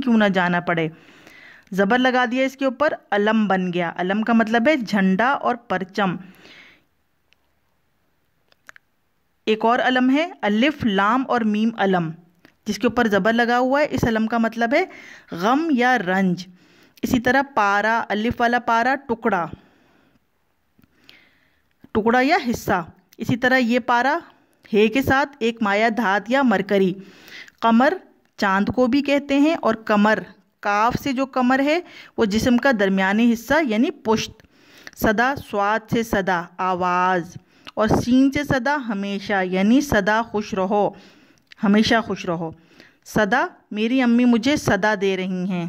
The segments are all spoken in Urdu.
کیوں نہ جانا پڑے۔ زبر لگا دیا اس کے اوپر، علم بن گیا۔ علم کا مطلب ہے جھنڈا اور پرچم۔ ایک اور علم ہے الف لام اور میم علم، جس کے اوپر زبر لگا ہوا ہے۔ اس علم کا مطلب ہے غم یا رنج۔ اسی طرح پارا، الف والا پارا ٹکڑا، ٹکڑا یا حصہ۔ اسی طرح یہ پارا ہے کے ساتھ ایک مایع دھات یا مرکری۔ قمر چاند کو بھی کہتے ہیں، اور کمر، کاف سے جو کمر ہے وہ جسم کا درمیانی حصہ یعنی پشت۔ صدا، سواد سے صدا آواز، اور سین سے صدا ہمیشہ یعنی صدا خوش رہو، ہمیشہ خوش رہو۔ صدا، میری امی مجھے صدا دے رہی ہیں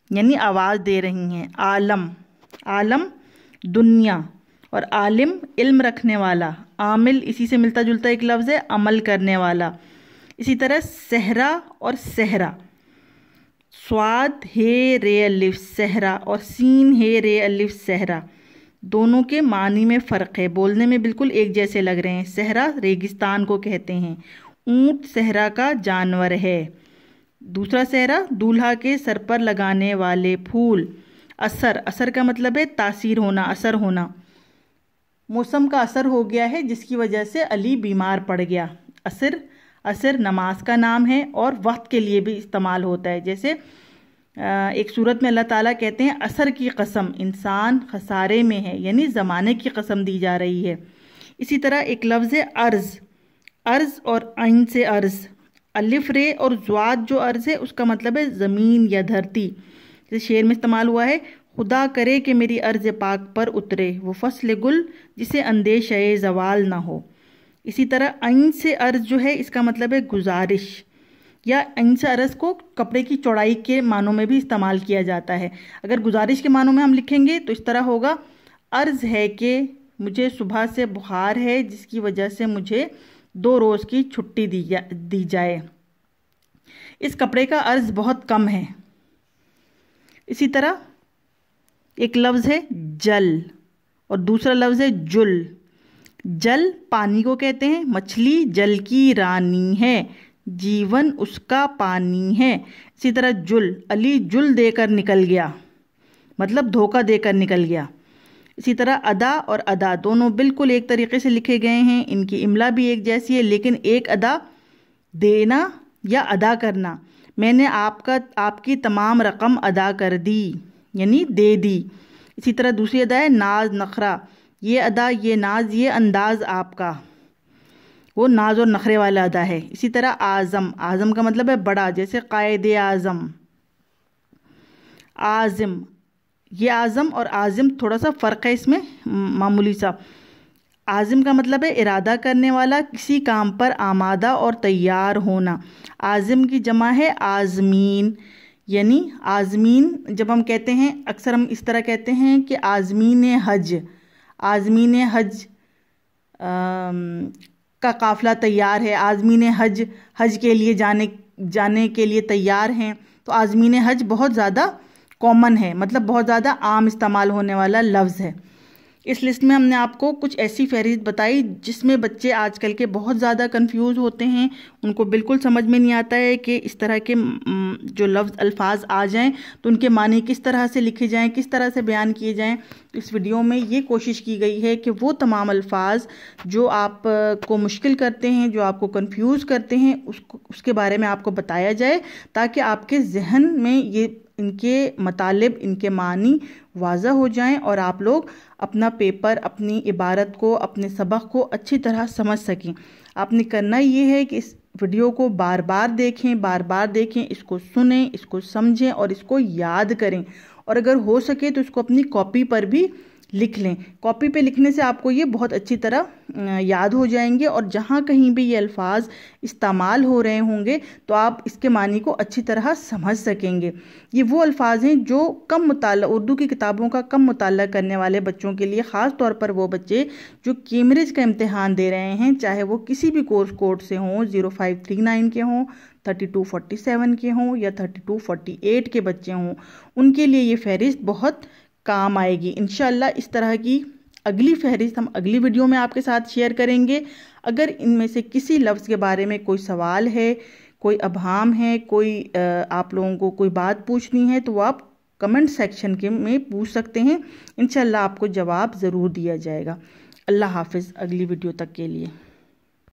یعنی آواز دے رہی ہیں۔ عالم، عالم دنیا، اور عالم علم رکھنے والا۔ عامل اسی سے ملتا جلتا ایک لفظ ہے، عمل کرنے والا۔ اسی طرح صحرا اور صحرا، سواد ہے رے الف صحرا، اور سین ہے رے الف صحرا، دونوں کے معنی میں فرق ہے، بولنے میں بالکل ایک جیسے لگ رہے ہیں۔ صحرا ریگستان کو کہتے ہیں۔ اونٹ صحرا کا جانور ہے۔ دوسرا صحرا، دولہا کے سر پر لگانے والے پھول۔ اثر، اثر کا مطلب ہے تاثیر ہونا، اثر ہونا۔ موسم کا اثر ہو گیا ہے جس کی وجہ سے علی بیمار پڑ گیا۔ اثر، اثر نماز کا نام ہے اور وقت کے لیے بھی استعمال ہوتا ہے، جیسے ایک صورت میں اللہ تعالیٰ کہتے ہیں اثر کی قسم، انسان خسارے میں ہے، یعنی زمانے کی قسم دی جا رہی ہے۔ اسی طرح ایک لفظ ہے ارض، ارض اور عین سے ارض۔ الف رے اور زواد جو ارض ہے اس کا مطلب ہے زمین یا دھرتی، جیسے شعر میں استعمال ہوا ہے، خدا کرے کہ میری ارض پاک پر اترے وہ فصل گل جسے اندیشہ زوال نہ ہو۔ اسی طرح عین سے ارض جو ہے اس کا مطلب ہے گزارش، یا عین سے ارض کو کپڑے کی چوڑائی کے معنوں میں بھی استعمال کیا جاتا ہے۔ اگر گزارش کے معنوں میں ہم لکھیں گے تو اس طرح ہوگا، عرض ہے کہ مجھے صبح سے بخار ہے جس کی وجہ سے مجھے 2 روز کی چھٹی دی جائے۔ اس کپڑے کا عرض بہت کم ہے۔ اسی طرح ایک لفظ ہے جل اور دوسرا لفظ ہے جل۔ جل پانی کو کہتے ہیں، مچھلی جل کی رانی ہے، جیون اس کا پانی ہے۔ اسی طرح جل، علی جل دے کر نکل گیا، مطلب دھوکہ دے کر نکل گیا۔ اسی طرح ادا اور ادا دونوں بالکل ایک طریقے سے لکھے گئے ہیں، ان کی املا بھی ایک جیسی ہے، لیکن ایک ادا دینا یا ادا کرنا، میں نے آپ کی تمام رقم ادا کر دی یعنی دے دی۔ اسی طرح دوسری ادا ہے ناز نخرہ، یہ ادا، یہ ناز، یہ انداز آپ کا، وہ ناز اور نخرے والا ادا ہے۔ اسی طرح اعظم، اعظم کا مطلب ہے بڑا، جیسے قائد اعظم۔ عازم، یہ عازم اور عازم تھوڑا سا فرق ہے اس میں، معمولی سا۔ عازم کا مطلب ہے ارادہ کرنے والا، کسی کام پر آمادہ اور تیار ہونا۔ عازم کی جمع ہے عازمین، یعنی عازمین جب ہم کہتے ہیں اکثر ہم اس طرح کہتے ہیں کہ عازمین حج، عازمین حج کا قافلہ تیار ہے، عازمین حج حج کے لیے جانے کے لیے تیار ہیں۔ تو عازمین حج بہت زیادہ کامن ہے، مطلب بہت زیادہ عام استعمال ہونے والا لفظ ہے۔ اس لسٹ میں ہم نے آپ کو کچھ ایسی فہرست بتائی جس میں بچے آج کل کے بہت زیادہ کنفیوز ہوتے ہیں، ان کو بالکل سمجھ میں نہیں آتا ہے کہ اس طرح کے جو لفظ الفاظ آ جائیں تو ان کے معنی کس طرح سے لکھے جائیں، کس طرح سے بیان کیے جائیں۔ اس ویڈیو میں یہ کوشش کی گئی ہے کہ وہ تمام الفاظ جو آپ کو مشکل کرتے ہیں، جو آپ کو کنفیوز کرتے ہیں، اس کے بارے میں آپ کو بتایا جائے، تاکہ آپ کے ذہن میں ان کے مطالب، ان کے معنی واضح ہو جائیں اور آپ لوگ اپنا پیپر، اپنی عبارت کو، اپنے سبق کو اچھی طرح سمجھ سکیں۔ آپ نے کرنا یہ ہے کہ اس ویڈیو کو بار بار دیکھیں، اس کو سنیں، اس کو سمجھیں اور اس کو یاد کریں، اور اگر ہو سکے تو اس کو اپنی کاپی پر بھی لکھ لیں۔ کاپی پہ لکھنے سے آپ کو یہ بہت اچھی طرح یاد ہو جائیں گے، اور جہاں کہیں بھی یہ الفاظ استعمال ہو رہے ہوں گے تو آپ اس کے معنی کو اچھی طرح سمجھ سکیں گے۔ یہ وہ الفاظ ہیں جو کم مطالعہ، اردو کی کتابوں کا کم مطالعہ کرنے والے بچوں کے لیے، خاص طور پر وہ بچے جو کیمبرج کا امتحان دے رہے ہیں، چاہے وہ کسی بھی کورس کوڈ سے ہوں، 0539 کے ہوں، 3247 کے ہوں یا 3248 کے بچے ہوں، ان کے لیے یہ فہرست بہت کام آئے گی۔ انشاءاللہ اس طرح کی اگلی فہرست ہم اگلی ویڈیو میں آپ کے ساتھ شیئر کریں گے۔ اگر ان میں سے کسی لفظ کے بارے میں کوئی سوال ہے، کوئی ابہام ہے، کوئی آپ لوگوں کو کوئی بات پوچھنی ہے تو وہ آپ کمنٹ سیکشن میں پوچھ سکتے ہیں، انشاءاللہ آپ کو جواب ضرور دیا جائے گا۔ اللہ حافظ، اگلی ویڈیو تک کے لیے۔